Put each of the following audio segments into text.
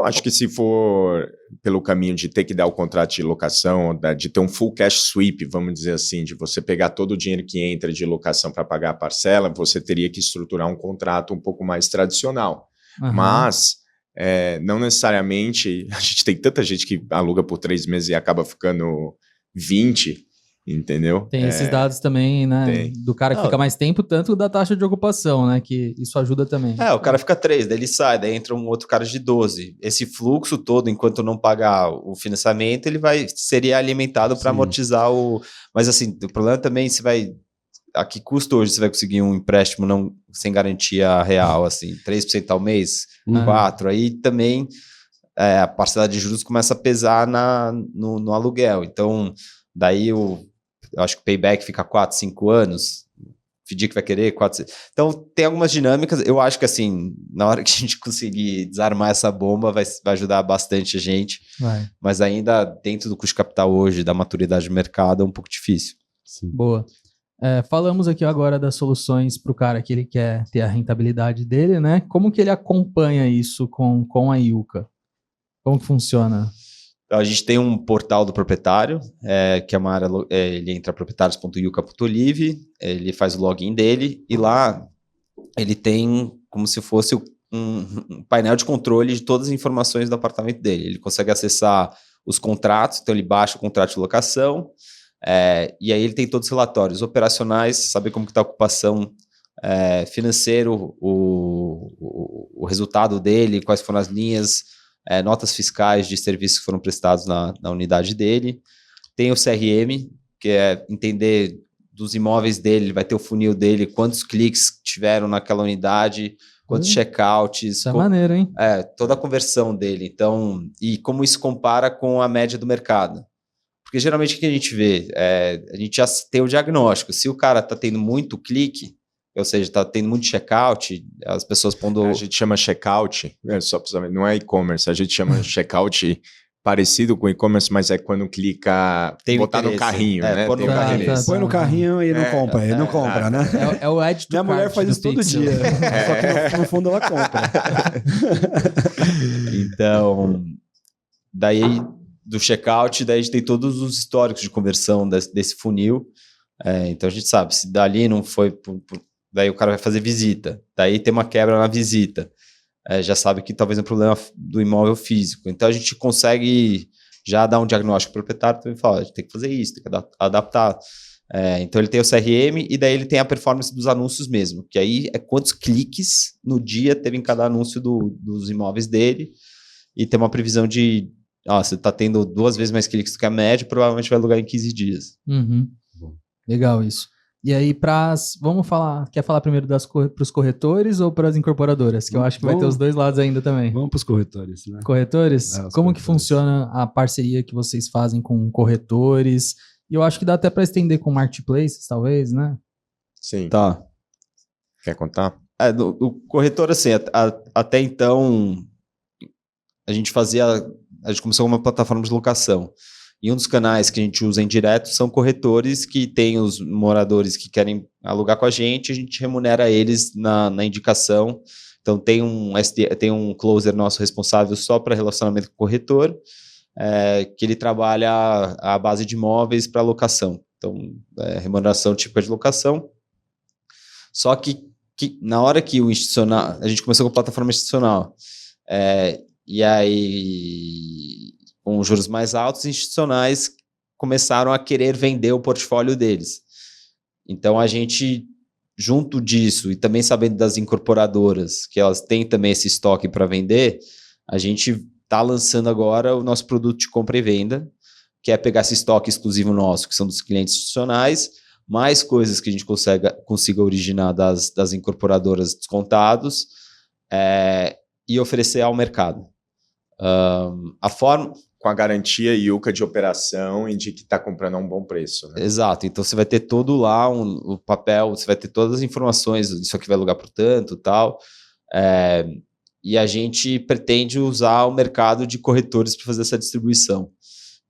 Eu acho que se for pelo caminho de ter que dar o contrato de locação, de ter um full cash sweep, vamos dizer assim, de você pegar todo o dinheiro que entra de locação para pagar a parcela, você teria que estruturar um contrato um pouco mais tradicional. Mas, não necessariamente, a gente tem tanta gente que aluga por 3 meses e acaba ficando 20, entendeu? Tem esses dados também, né? Do cara que fica mais tempo, tanto da taxa de ocupação, né? Que isso ajuda também. O cara fica 3, daí ele sai, daí entra um outro cara de 12. Esse fluxo todo, enquanto não pagar o financiamento, ele seria alimentado para amortizar o... Mas assim, o problema também, a que custo hoje você vai conseguir um empréstimo sem garantia real, assim, 3% ao mês, 4%, aí também a parcela de juros começa a pesar no aluguel. Então, daí eu acho que o payback fica 4, 5 anos, FDIC vai querer 4... Então, tem algumas dinâmicas, eu acho que assim, na hora que a gente conseguir desarmar essa bomba, vai ajudar bastante a gente, mas ainda dentro do custo de capital hoje, da maturidade do mercado, é um pouco difícil. Sim. Boa. Falamos aqui agora das soluções para o cara que ele quer ter a rentabilidade dele, né? Como que ele acompanha isso com a Yuka? Como que funciona? A gente tem um portal do proprietário, que é uma área, ele entra proprietários.yuka.live, ele faz o login dele, e lá ele tem como se fosse um painel de controle de todas as informações do apartamento dele. Ele consegue acessar os contratos, então ele baixa o contrato de locação, e aí ele tem todos os relatórios operacionais, saber como que está a ocupação, financeiro, o resultado dele, quais foram as linhas, notas fiscais de serviços que foram prestados na unidade dele. Tem o CRM, que é entender dos imóveis dele, ele vai ter o funil dele, quantos cliques tiveram naquela unidade, quantos checkouts. Isso é maneiro, hein? Toda a conversão dele. Então, e como isso compara com a média do mercado. Porque geralmente o que a gente vê? A gente já tem o diagnóstico. Se o cara está tendo muito clique, ou seja, está tendo muito checkout, as pessoas pondo... A gente chama checkout, só para saber, não é e-commerce, a gente chama checkout parecido com e-commerce, mas é quando clica, botar no carrinho, né? Põe no carrinho. Põe no carrinho e não compra, ele não compra, né? É o add to Minha mulher faz isso todo dia, só que no fundo ela compra. Então, daí do checkout, daí a gente tem todos os históricos de conversão desse funil, então a gente sabe, se dali não foi... Daí o cara vai fazer visita, daí tem uma quebra na visita, já sabe que talvez é um problema do imóvel físico. Então a gente consegue já dar um diagnóstico proprietário e fala, a gente tem que fazer isso, tem que adaptar. Então ele tem o CRM e daí ele tem a performance dos anúncios mesmo, que aí é quantos cliques no dia teve em cada anúncio dos imóveis dele, e tem uma previsão de, você está tendo 2 vezes mais cliques do que a média, provavelmente vai alugar em 15 dias. Uhum. Legal isso. E aí, quer falar primeiro para os corretores ou para as incorporadoras? Que eu acho que vai ter os dois lados ainda também. Vamos para os corretores, né? Corretores? Como que funciona a parceria que vocês fazem com corretores? E eu acho que dá até para estender com marketplaces, talvez, né? Sim. Tá. Quer contar? O corretor, assim, até então, a gente começou uma plataforma de locação. E um dos canais que a gente usa em direto são corretores que têm os moradores que querem alugar com a gente remunera eles na indicação. Então, tem um closer nosso responsável só para relacionamento com o corretor, que ele trabalha à base de imóveis para locação. Então, remuneração típica de locação. Só que na hora que o institucional... A gente começou com a plataforma institucional. E aí... com juros mais altos, institucionais começaram a querer vender o portfólio deles. Então, a gente, junto disso, e também sabendo das incorporadoras, que elas têm também esse estoque para vender, a gente está lançando agora o nosso produto de compra e venda, que é pegar esse estoque exclusivo nosso, que são dos clientes institucionais, mais coisas que a gente consiga originar das incorporadoras descontados, e oferecer ao mercado. A forma... Com a garantia Yuka de operação e de que está comprando a um bom preço. Né? Exato. Então, você vai ter todo lá o papel, você vai ter todas as informações, isso aqui vai alugar por tanto, tal. E a gente pretende usar o mercado de corretores para fazer essa distribuição.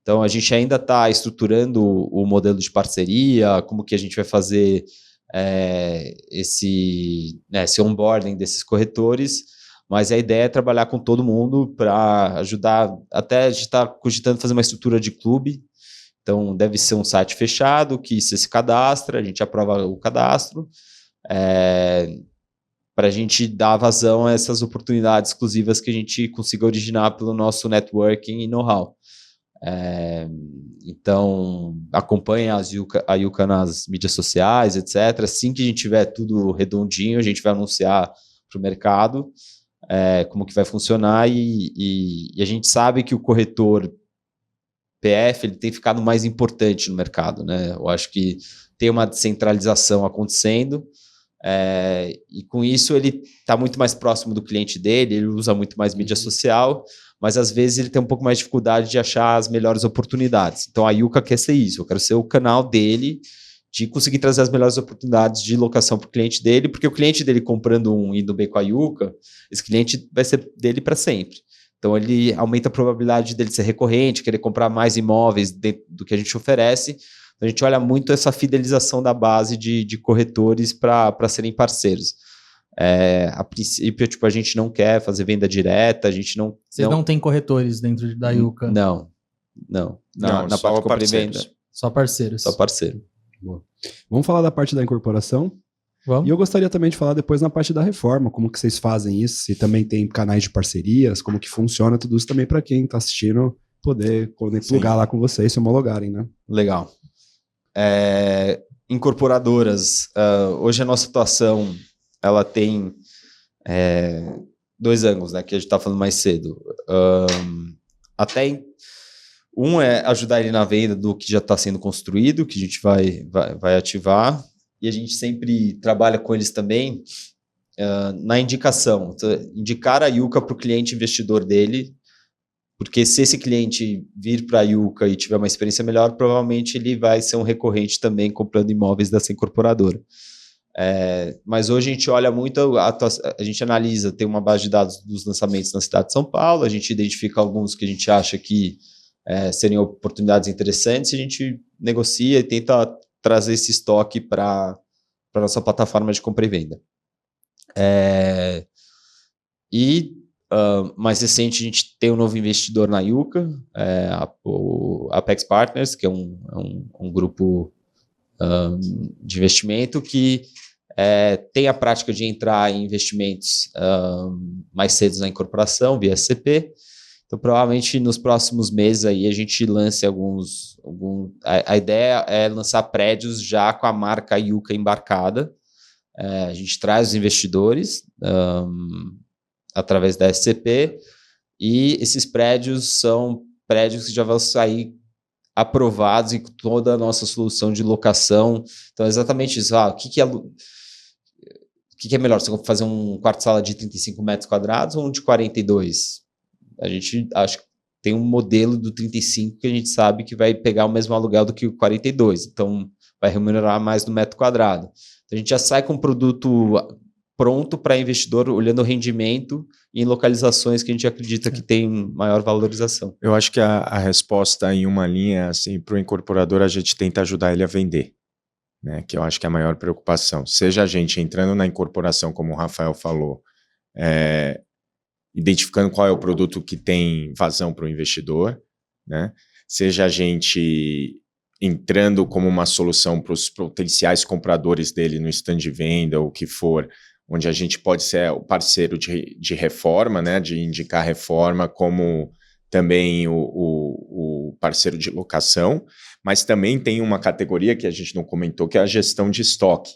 Então, a gente ainda está estruturando o modelo de parceria, como que a gente vai fazer esse onboarding desses corretores, mas a ideia é trabalhar com todo mundo para ajudar, até a gente está cogitando fazer uma estrutura de clube, então deve ser um site fechado, que você se cadastra, a gente aprova o cadastro, para a gente dar vazão a essas oportunidades exclusivas que a gente consiga originar pelo nosso networking e know-how. Então, acompanhe a Yuka nas mídias sociais, etc. Assim que a gente tiver tudo redondinho, a gente vai anunciar para o mercado como que vai funcionar e a gente sabe que o corretor PF ele tem ficado mais importante no mercado, né? Eu acho que tem uma descentralização acontecendo e com isso ele está muito mais próximo do cliente dele, ele usa muito mais mídia social, mas às vezes ele tem um pouco mais de dificuldade de achar as melhores oportunidades. Então a Yuka quer ser isso, eu quero ser o canal dele de conseguir trazer as melhores oportunidades de locação para o cliente dele, porque o cliente dele comprando indo bem com a Yuka, esse cliente vai ser dele para sempre. Então ele aumenta a probabilidade dele ser recorrente, querer comprar mais imóveis do que a gente oferece. Então a gente olha muito essa fidelização da base de corretores para serem parceiros. A princípio, a gente não quer fazer venda direta, a gente não... Vocês não tem corretores dentro da Yuka? Não. Na parte de compra e venda. Só parceiros. Só parceiro. Boa. Vamos falar da parte da incorporação? Vamos. E eu gostaria também de falar depois na parte da reforma, como que vocês fazem isso, se também tem canais de parcerias, como que funciona tudo isso também para quem está assistindo poder plugar lá com vocês, se homologarem, né? Legal. Incorporadoras. Hoje a nossa atuação ela tem 2 ângulos, né, que a gente está falando mais cedo. Um é ajudar ele na venda do que já está sendo construído, que a gente vai ativar, e a gente sempre trabalha com eles também na indicação. Então, indicar a Yuka para o cliente investidor dele, porque se esse cliente vir para a Yuka e tiver uma experiência melhor, provavelmente ele vai ser um recorrente também comprando imóveis dessa incorporadora. Mas hoje a gente olha muito, a gente analisa, tem uma base de dados dos lançamentos na cidade de São Paulo, a gente identifica alguns que a gente acha que seriam oportunidades interessantes, a gente negocia e tenta trazer esse estoque para a nossa plataforma de compra e venda. Mais recente, a gente tem um novo investidor na Yuka, o Apex Partners, que é um grupo de investimento que tem a prática de entrar em investimentos mais cedo na incorporação, via SCP. Então, provavelmente, nos próximos meses aí, a gente lance a ideia é lançar prédios já com a marca Yuka embarcada. A gente traz os investidores através da SCP e esses prédios são prédios que já vão sair aprovados em toda a nossa solução de locação. Então, é exatamente isso. O que é melhor? Você fazer um quarto-sala de 35 metros quadrados ou um de 42? A gente acho que tem um modelo do 35 que a gente sabe que vai pegar o mesmo aluguel do que o 42. Então, vai remunerar mais no metro quadrado. Então, a gente já sai com um produto pronto para investidor, olhando o rendimento em localizações que a gente acredita que tem maior valorização. Eu acho que a resposta em uma linha, assim, para o incorporador, a gente tenta ajudar ele a vender, né? Que eu acho que é a maior preocupação. Seja a gente entrando na incorporação, como o Rafael falou, identificando qual é o produto que tem vazão para o investidor, né? Seja a gente entrando como uma solução para os potenciais compradores dele no stand de venda ou o que for, onde a gente pode ser o parceiro de reforma, né? De indicar reforma, como também o parceiro de locação, mas também tem uma categoria que a gente não comentou, que é a gestão de estoque,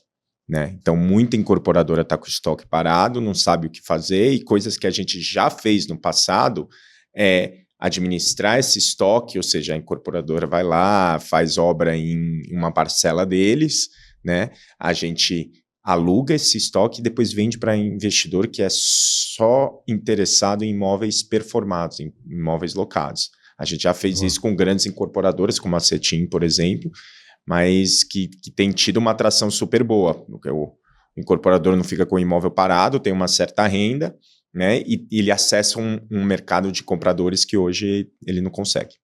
né? Então, muita incorporadora está com o estoque parado, não sabe o que fazer, e coisas que a gente já fez no passado administrar esse estoque, ou seja, a incorporadora vai lá, faz obra em uma parcela deles, né? A gente aluga esse estoque e depois vende para investidor que é só interessado em imóveis performados, em imóveis locados. A gente já fez isso com grandes incorporadoras, como a Cetim, por exemplo, mas que tem tido uma atração super boa, porque o incorporador não fica com o imóvel parado, tem uma certa renda, né, e ele acessa um mercado de compradores que hoje ele não consegue.